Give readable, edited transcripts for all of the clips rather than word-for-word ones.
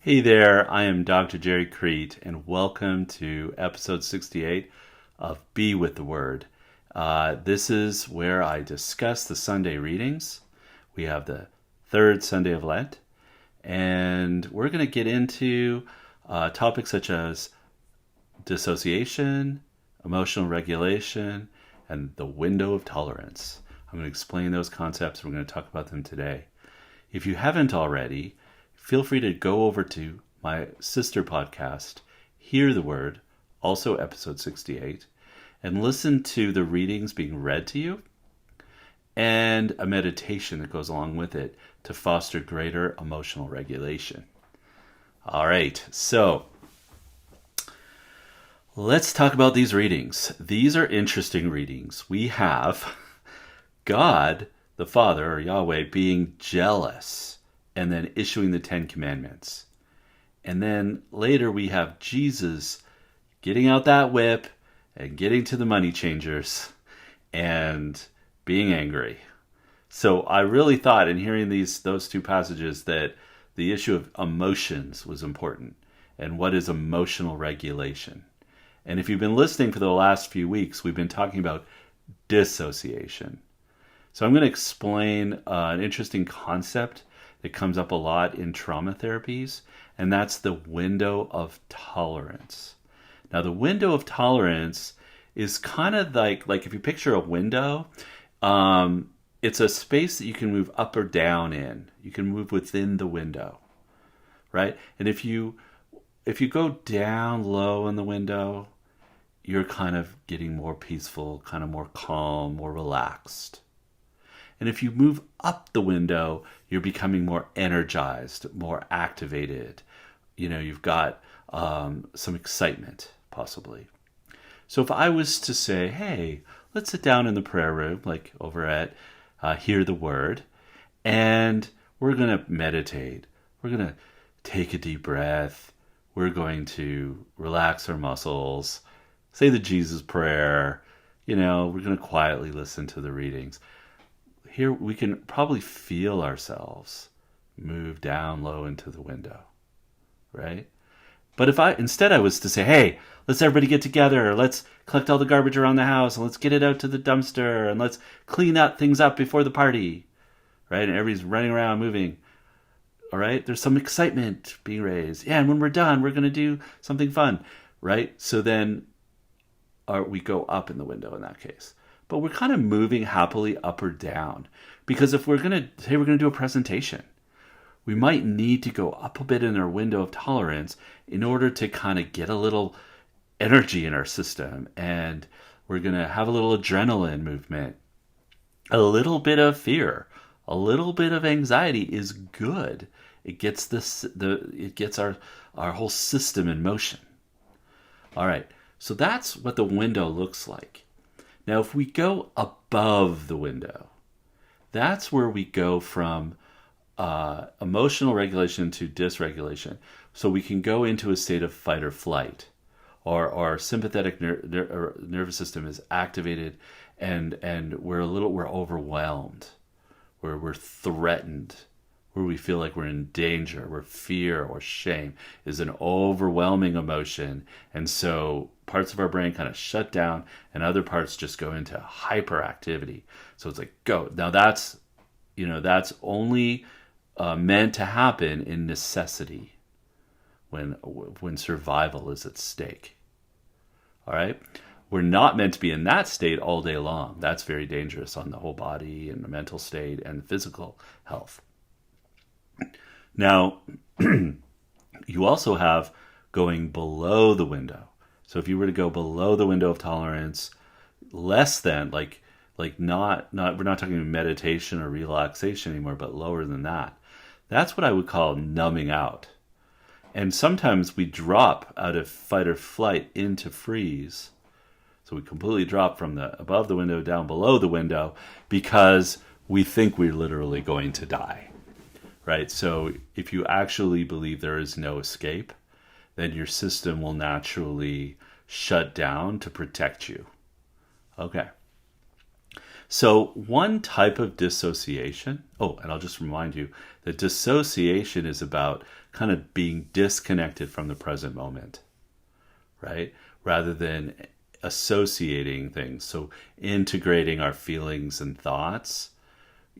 Hey there, I am Dr. Gerry Crete, and welcome to episode 68 of Be With the Word. This is where I discuss the Sunday readings. We have the Third Sunday of Lent, and we're going to get into topics such as dissociation, emotional regulation, and the window of tolerance. I'm going to explain those concepts. We're going to talk about them today. If you haven't already, feel free to go over to my sister podcast, Hear the Word, also episode 68, and listen to the readings being read to you and a meditation that goes along with it to foster greater emotional regulation. All right, so let's talk about these readings. These are interesting readings. We have God, the Father, or Yahweh, being jealous and then issuing the Ten Commandments. And then later we have Jesus getting out that whip and getting to the money changers and being angry. So I really thought in hearing those two passages that the issue of emotions was important. And what is emotional regulation? And if you've been listening for the last few weeks, we've been talking about dissociation. So I'm going to explain an interesting concept that comes up a lot in trauma therapies, and that's the window of tolerance. Now, the window of tolerance is kind of like if you picture a window, it's a space that you can move up or down in. You can move within the window, right? And if you go down low in the window, you're kind of getting more peaceful, kind of more calm, more relaxed. And if you move up the window, you're becoming more energized, more activated. You've got some excitement, possibly. So if I was to say, hey, let's sit down in the prayer room, like over at Hear the Word, and we're going to meditate. We're going to take a deep breath. We're going to relax our muscles, say the Jesus prayer. We're going to quietly listen to the readings. Here we can probably feel ourselves move down low into the window, right? But if instead I was to say, hey, let's everybody get together, let's collect all the garbage around the house, and let's get it out to the dumpster, and let's clean things up before the party, right? And everybody's running around moving, all right? There's some excitement being raised. Yeah, and when we're done, we're going to do something fun, right? So then we go up in the window in that case. But we're kind of moving happily up or down, because if we're going to do a presentation, we might need to go up a bit in our window of tolerance in order to kind of get a little energy in our system, and we're going to have a little adrenaline movement, a little bit of fear, a little bit of anxiety is good. It gets it gets our whole system in motion. All right, so that's what the window looks like. Now, if we go above the window, that's where we go from emotional regulation to dysregulation. So we can go into a state of fight or flight, or our sympathetic nervous system is activated, and we're overwhelmed, where we're threatened, where we feel like we're in danger, where fear or shame is an overwhelming emotion. And so parts of our brain kind of shut down and other parts just go into hyperactivity. So it's like, go. Now that's only meant to happen in necessity, when survival is at stake. All right? We're not meant to be in that state all day long. That's very dangerous on the whole body and the mental state and physical health. Now, you also have going below the window. So if you were to go below the window of tolerance, less than, we're not talking meditation or relaxation anymore, but lower than that. That's what I would call numbing out. And sometimes we drop out of fight or flight into freeze. So we completely drop from above the window down below the window because we think we're literally going to die. Right? So if you actually believe there is no escape, then your system will naturally shut down to protect you. Okay. So one type of dissociation, and I'll just remind you that dissociation is about kind of being disconnected from the present moment, right? Rather than associating things. So integrating our feelings and thoughts,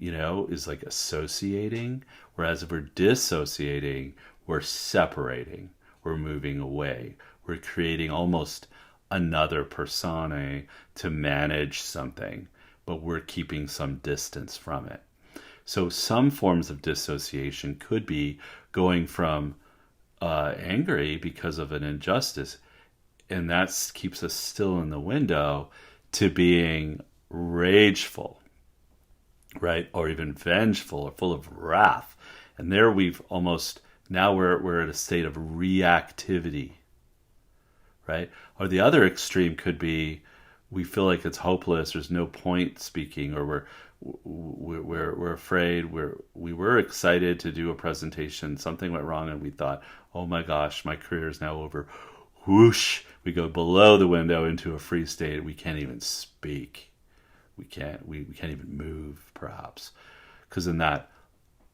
is like associating. Whereas if we're dissociating, we're separating, we're moving away, we're creating almost another persona to manage something, but we're keeping some distance from it. So some forms of dissociation could be going from angry because of an injustice, and that keeps us still in the window, to being rageful, right? Or even vengeful or full of wrath. And there we're at a state of reactivity, right? Or the other extreme could be we feel like it's hopeless, there's no point speaking, or we're afraid, we were excited to do a presentation, something went wrong, and we thought, oh my gosh, my career is now over. Whoosh, we go below the window into a free state. We can't even speak. We can't even move, perhaps, because in that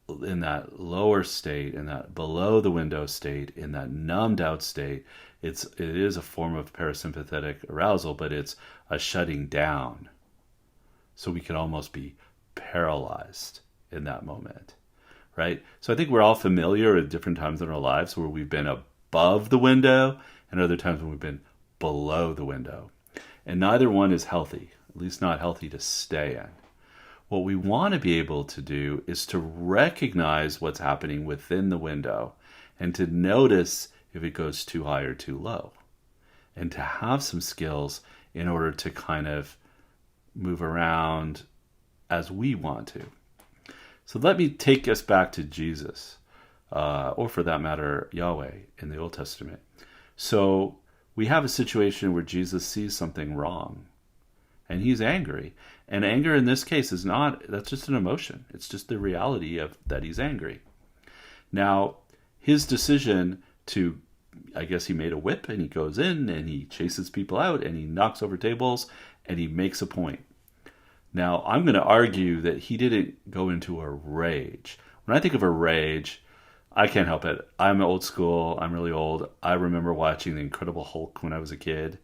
lower state, in that below the window state, in that numbed out state, it is a form of parasympathetic arousal, but it's a shutting down. So we can almost be paralyzed in that moment, right? So I think we're all familiar at different times in our lives where we've been above the window and other times when we've been below the window. And neither one is healthy, at least not healthy to stay in. What we want to be able to do is to recognize what's happening within the window and to notice if it goes too high or too low, and to have some skills in order to kind of move around as we want to. So let me take us back to Jesus, or for that matter, Yahweh in the Old Testament. So we have a situation where Jesus sees something wrong and he's angry. And anger in this case that's just an emotion. It's just the reality of that he's angry. Now, his decision I guess he made a whip and he goes in and he chases people out and he knocks over tables and he makes a point. Now, I'm going to argue that he didn't go into a rage. When I think of a rage, I can't help it. I'm old school. I'm really old. I remember watching The Incredible Hulk when I was a kid,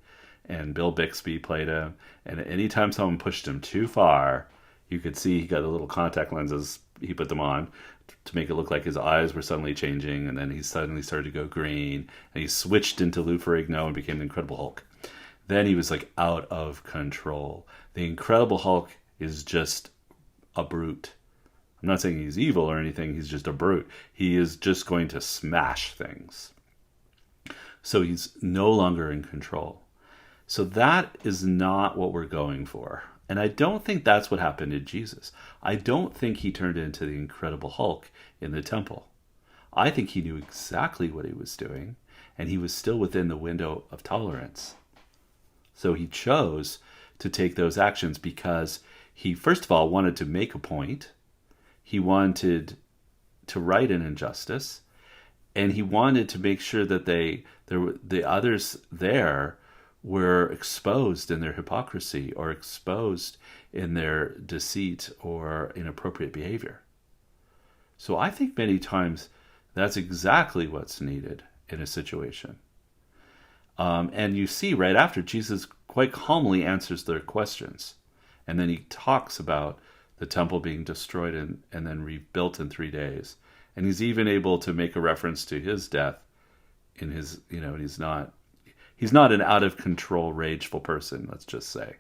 and Bill Bixby played him. And anytime someone pushed him too far, you could see he got the little contact lenses. He put them on to make it look like his eyes were suddenly changing, and then he suddenly started to go green, and he switched into Lou Ferrigno and became the Incredible Hulk. Then he was like out of control. The Incredible Hulk is just a brute. I'm not saying he's evil or anything. He's just a brute. He is just going to smash things. So he's no longer in control. So that is not what we're going for. And I don't think that's what happened to Jesus. I don't think he turned into the Incredible Hulk in the temple. I think he knew exactly what he was doing, and he was still within the window of tolerance. So he chose to take those actions because he, first of all, wanted to make a point. He wanted to right an injustice, and he wanted to make sure that the others there were exposed in their hypocrisy or exposed in their deceit or inappropriate behavior. So I think many times that's exactly what's needed in a situation. And you see right after, Jesus quite calmly answers their questions. And then he talks about the temple being destroyed and then rebuilt in 3 days. And he's even able to make a reference to his death in his, and he's not an out of control, rageful person, let's just say.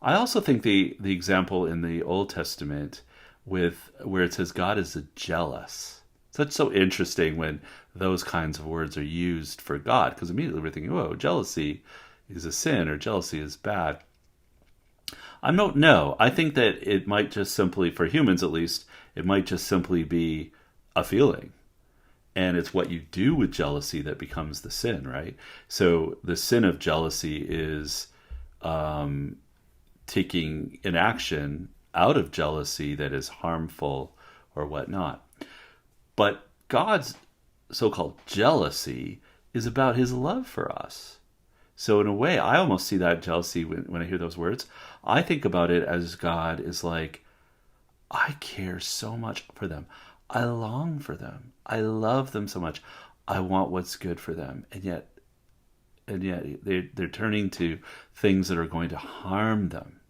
I also think the example in the Old Testament where it says God is jealous. So that's so interesting when those kinds of words are used for God, because immediately we're thinking, whoa, jealousy is a sin or jealousy is bad. I don't know. I think that it might just simply, for humans at least, it might just simply be a feeling. And it's what you do with jealousy that becomes the sin, right? So the sin of jealousy is taking an action out of jealousy that is harmful or whatnot. But God's so-called jealousy is about his love for us. So in a way, I almost see that jealousy when I hear those words. I think about it as God is like, I care so much for them. I long for them. I love them so much. I want what's good for them. And yet they're turning to things that are going to harm them,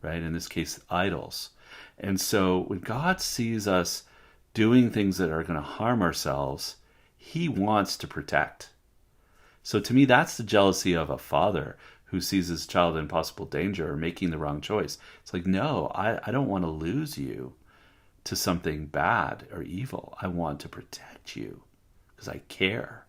right? In this case, idols. And so when God sees us doing things that are going to harm ourselves, he wants to protect. So to me, that's the jealousy of a father who sees his child in possible danger or making the wrong choice. It's like, no, I don't want to lose you to something bad or evil. I want to protect you because I care,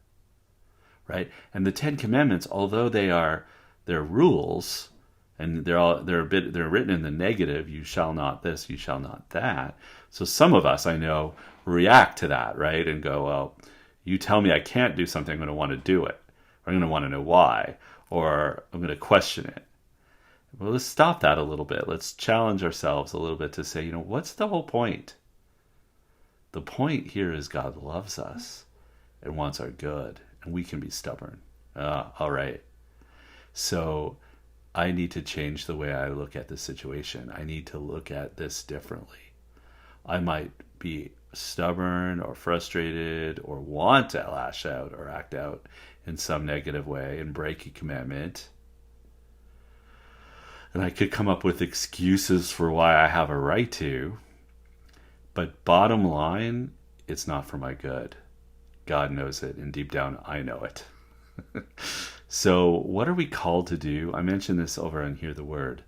right? And the Ten Commandments, although they're rules, and they're written in the negative. You shall not this, you shall not that. So some of us, I know, react to that, right, and go, well, you tell me I can't do something, I'm going to want to do it. I'm going to want to know why, or I'm going to question it. Well, let's stop that a little bit. Let's challenge ourselves a little bit to say, what's the whole point? The point here is God loves us and wants our good, and we can be stubborn. All right. So I need to change the way I look at this situation. I need to look at this differently. I might be stubborn or frustrated or want to lash out or act out in some negative way and break a commandment. And I could come up with excuses for why I have a right to. But bottom line, it's not for my good. God knows it, and deep down, I know it. So what are we called to do? I mentioned this over on Hear the Word.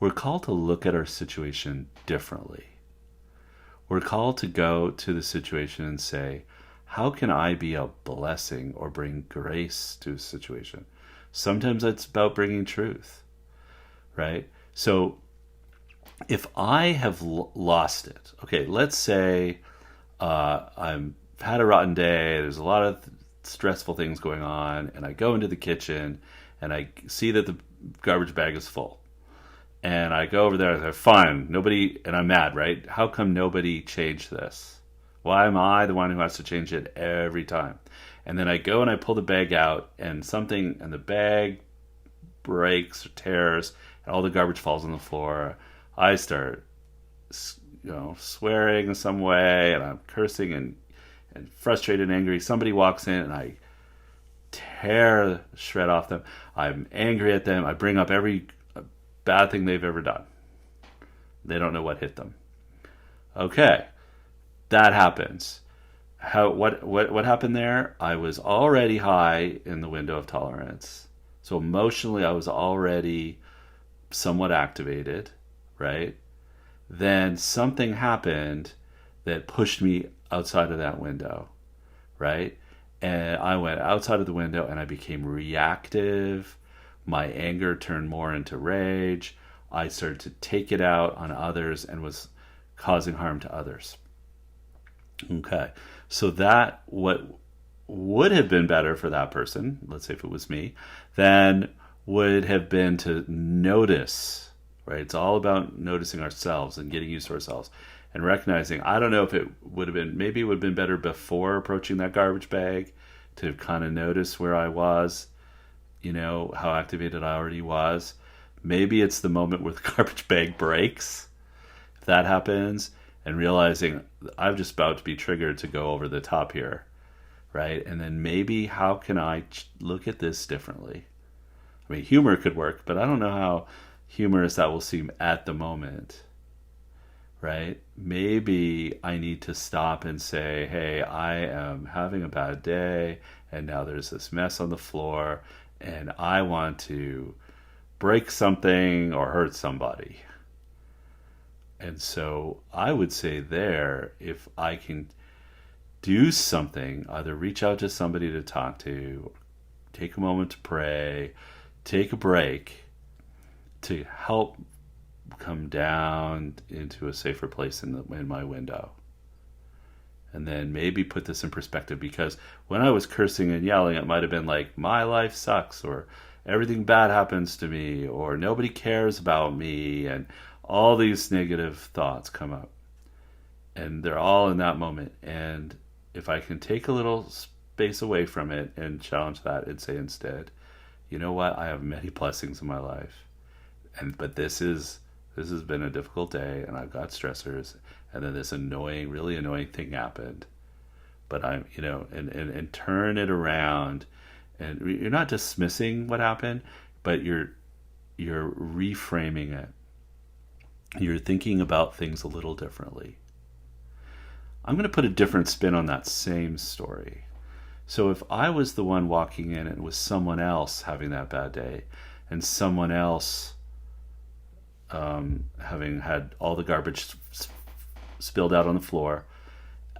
We're called to look at our situation differently. We're called to go to the situation and say, how can I be a blessing or bring grace to a situation? Sometimes it's about bringing truth, right? So if I have lost it, okay, let's say I've had a rotten day, there's a lot of stressful things going on, and I go into the kitchen and I see that the garbage bag is full. And I go over there and I say, fine, nobody, and I'm mad, right? How come nobody changed this? Why am I the one who has to change it every time? And then I go and I pull the bag out, and the bag breaks or tears, and all the garbage falls on the floor. I start, swearing in some way, and I'm cursing and frustrated and angry. Somebody walks in and I tear the shred off them. I'm angry at them. I bring up every bad thing they've ever done. They don't know what hit them. Okay, that happens. What happened there? I was already high in the window of tolerance. So emotionally, I was already somewhat activated, right? Then something happened that pushed me outside of that window, right? And I went outside of the window and I became reactive. My anger turned more into rage. I started to take it out on others and was causing harm to others. Okay, so that what would have been better for that person, let's say if it was me, then would have been to notice, right? It's all about noticing ourselves and getting used to ourselves and recognizing, I don't know if it would have been, maybe it would have been better before approaching that garbage bag to kind of notice where I was, how activated I already was. Maybe it's the moment where the garbage bag breaks, if that happens, and realizing I'm just about to be triggered to go over the top here, right? And then maybe how can I look at this differently? I mean, humor could work, but I don't know how humorous that will seem at the moment, right? Maybe I need to stop and say, hey, I am having a bad day, and now there's this mess on the floor, and I want to break something or hurt somebody. And so I would say there, if I can do something, either reach out to somebody to talk to, take a moment to pray, take a break to help come down into a safer place in my window. And then maybe put this in perspective, because when I was cursing and yelling, it might have been like, my life sucks, or everything bad happens to me, or nobody cares about me, and all these negative thoughts come up. And they're all in that moment. And if I can take a little space away from it and challenge that and say instead, you know what? I have many blessings in my life, but this has been a difficult day, and I've got stressors, and then this really annoying thing happened. But I'm, and turn it around, and you're not dismissing what happened, but you're reframing it. You're thinking about things a little differently. I'm going to put a different spin on that same story. So if I was the one walking in and it was someone else having that bad day, and someone else having had all the garbage spilled out on the floor,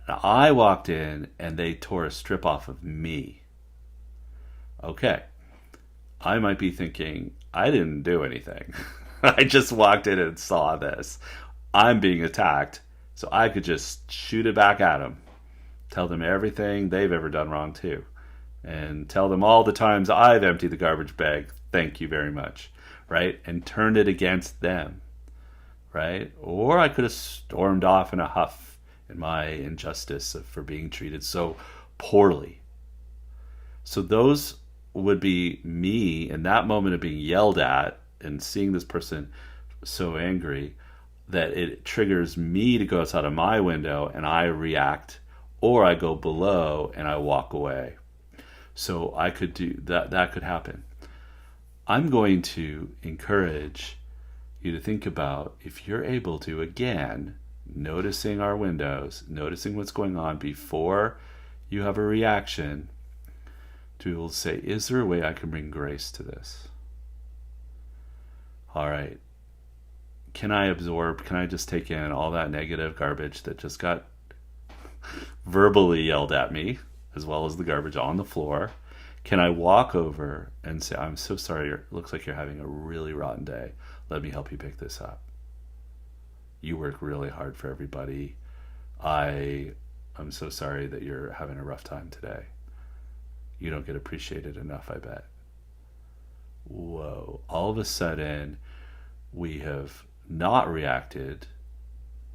I walked in and they tore a strip off of me. Okay, I might be thinking, I didn't do anything. I just walked in and saw this. I'm being attacked, so I could just shoot it back at them. Tell them everything they've ever done wrong too. And tell them all the times I've emptied the garbage bag. Thank you very much. Right? And turned it against them. Right? Or I could have stormed off in a huff in my injustice for being treated so poorly. So those would be me in that moment of being yelled at and seeing this person so angry that it triggers me to go outside of my window and I react, or I go below and I walk away. So I could do that. That could happen. I'm going to encourage you to think about, if you're able to, again, noticing our windows, noticing what's going on before you have a reaction, to be able to say, is there a way I can bring grace to this? All right. Can I absorb? Can I just take in all that negative garbage that just got verbally yelled at me, as well as the garbage on the floor? Can I walk over and say, I'm so sorry, it looks like you're having a really rotten day. Let me help you pick this up. You work really hard for everybody. I'm so sorry that you're having a rough time today. You don't get appreciated enough, I bet. Whoa. All of a sudden, we have not reacted.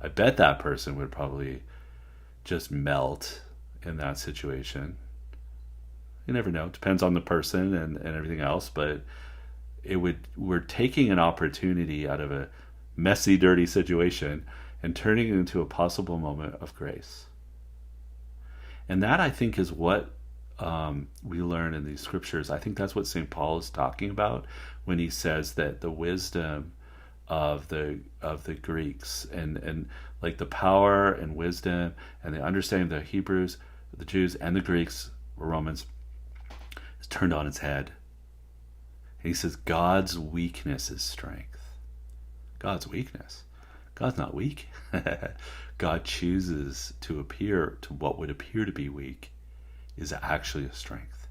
I bet that person would probably just melt in that situation. You never know. It depends on the person and everything else, but we're taking an opportunity out of a messy, dirty situation and turning it into a possible moment of grace. And that, I think, is what we learn in these scriptures. I think that's what St. Paul is talking about when he says that the wisdom of the Greeks and like the power and wisdom and the understanding of the Hebrews, the Jews, and the Greeks, or Romans, is turned on its head. And he says God's weakness is strength. God's weakness. God's not weak. God chooses to appear to what would appear to be weak is actually a strength.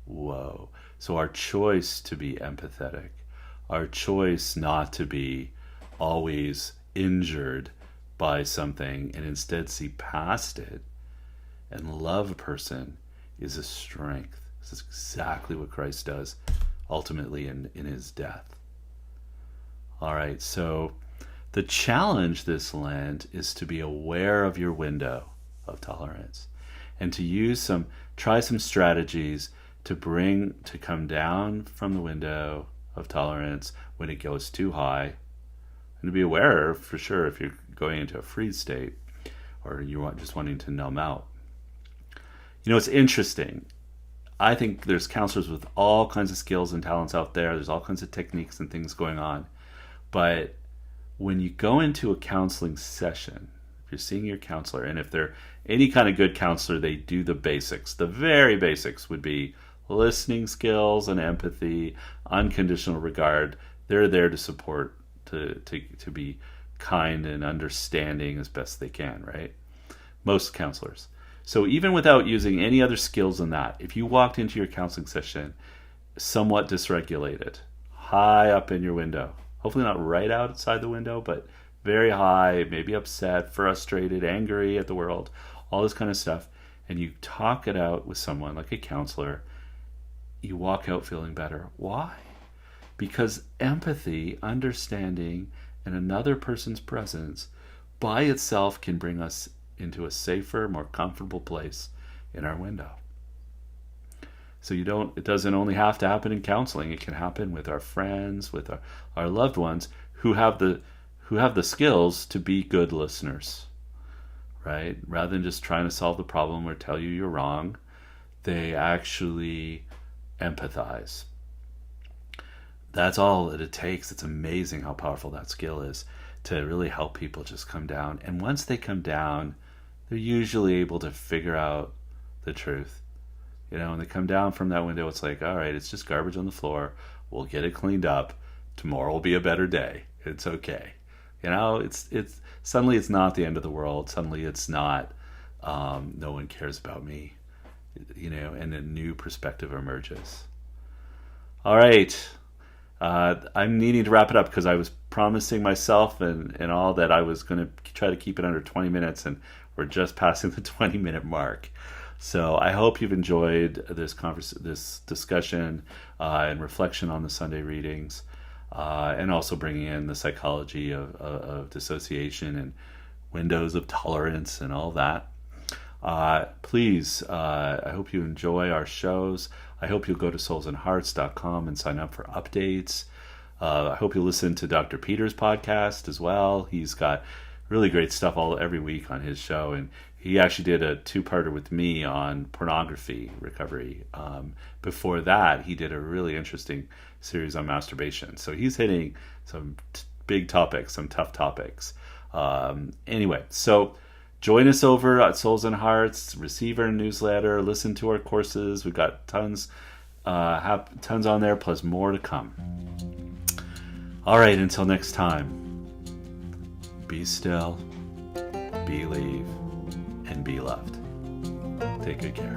Whoa. So our choice to be empathetic, our choice not to be always injured by something and instead see past it and love a person, is a strength. This is exactly what Christ does ultimately in his death. All right, so the challenge this Lent is to be aware of your window of tolerance and to try some strategies to come down from the window of tolerance when it goes too high, and to be aware for sure if you're going into a freeze state or you're just wanting to numb out. It's interesting. I think there's counselors with all kinds of skills and talents out there. There's all kinds of techniques and things going on. But when you go into a counseling session, if you're seeing your counselor, and if they're any kind of good counselor, they do the basics. The very basics would be listening skills and empathy, unconditional regard. They're there to support, to be kind and understanding as best they can, right? Most counselors. So even without using any other skills than that, if you walked into your counseling session somewhat dysregulated, high up in your window, hopefully not right outside the window, but very high, maybe upset, frustrated, angry at the world, all this kind of stuff, and you talk it out with someone like a counselor, you walk out feeling better. Why? Because empathy, understanding, and another person's presence by itself can bring us into a safer, more comfortable place in our window. So it doesn't only have to happen in counseling. It can happen with our friends, with our loved ones who have the skills to be good listeners, right? Rather than just trying to solve the problem or tell you you're wrong, they actually empathize. That's all that it takes. It's amazing how powerful that skill is to really help people just come down. And once they come down, they're usually able to figure out the truth. When they come down from that window, it's like, all right, it's just garbage on the floor. We'll get it cleaned up. Tomorrow will be a better day. It's okay. It's suddenly it's not the end of the world. Suddenly it's not, no one cares about me, and a new perspective emerges. All right. I'm needing to wrap it up because I was promising myself and all that I was going to try to keep it under 20 minutes, and we're just passing the 20-minute mark. So I hope you've enjoyed this discussion and reflection on the Sunday readings, and also bringing in the psychology of dissociation and windows of tolerance and all that. Please, I hope you enjoy our shows. I hope you'll go to soulsandhearts.com and sign up for updates. I hope you'll listen to Dr. Peter's podcast as well. He's got really great stuff every week on his show, and he actually did a 2-parter with me on pornography recovery. Before that, he did a really interesting series on masturbation. So he's hitting some big topics, some tough topics. Anyway, so join us over at Souls and Hearts, receive our newsletter, listen to our courses. We've got tons on there, plus more to come. All right, until next time, be still, believe, and be loved. Take good care.